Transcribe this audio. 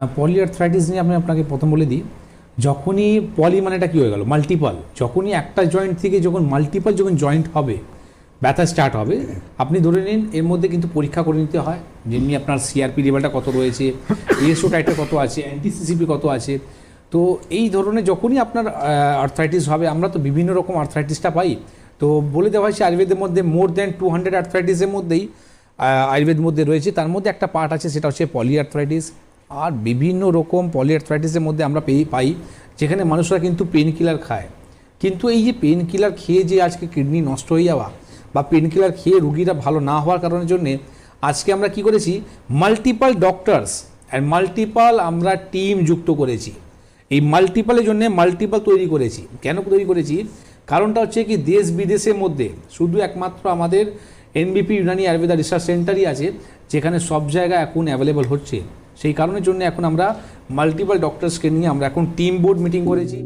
Polyarthritis নিয়ে আমি আপনাকে প্রথম বলে দিই, যখনই পলি মানেটা কী হয়ে গেল, মাল্টিপল, যখনই একটা জয়েন্ট থেকে যখন মাল্টিপল যখন জয়েন্ট হবে, ব্যথা স্টার্ট হবে, আপনি ধরে নিন এর মধ্যে কিন্তু পরীক্ষা করে নিতে হয়, যেমনি আপনার সিআরপি লেভেলটা কত রয়েছে, এএসও টাইটার কত আছে, অ্যান্টিসিসিপি কত আছে। তো এই ধরনের যখনই আপনার আর্থ্রাইটিস হবে, আমরা তো বিভিন্ন রকম আর্থ্রাইটিসটা পাই, তো বলে দেওয়া হয়েছে আয়ুর্বেদের মধ্যে মোর দ্যান 200 আর্থ্রাইটিসের মধ্যেই আয়ুর্বেদের মধ্যে রয়েছে, তার মধ্যে একটা পার্ট আছে সেটা হচ্ছে পলিআর্থ্রাইটিস। আর বিভিন্ন রকম পলিআর্থ্রাইটিসের মধ্যে আমরা পাই যেখানে মানুষরা কিন্তু পেন কিলার খায়, কিন্তু এই যে পেন কিলার খেয়ে যে আজকে কিডনি নষ্ট হয়ে যাওয়া বা পেন কিলার খেয়ে রুগীরা ভালো না হওয়ার কারণের জন্যে আজকে আমরা কি করেছি, মাল্টিপল ডক্টরস অ্যান্ড মাল্টিপল আমরা টিম যুক্ত করেছি। এই মাল্টিপলের জন্য মাল্টিপল তৈরি করেছি। কেন তৈরি করেছি? কারণটা হচ্ছে কি, দেশ বিদেশের মধ্যে শুধু একমাত্র আমাদের এনবিপি ইউনানি আয়ুর্বেদা রিসার্চ সেন্টারই আছে যেখানে সব জায়গায় এখন অ্যাভেলেবল হচ্ছে। সেই কারণের জন্য এখন আমরা মাল্টিপল ডক্টরসকে নিয়ে আমরা এখন টিম বোর্ড মিটিং করেছি।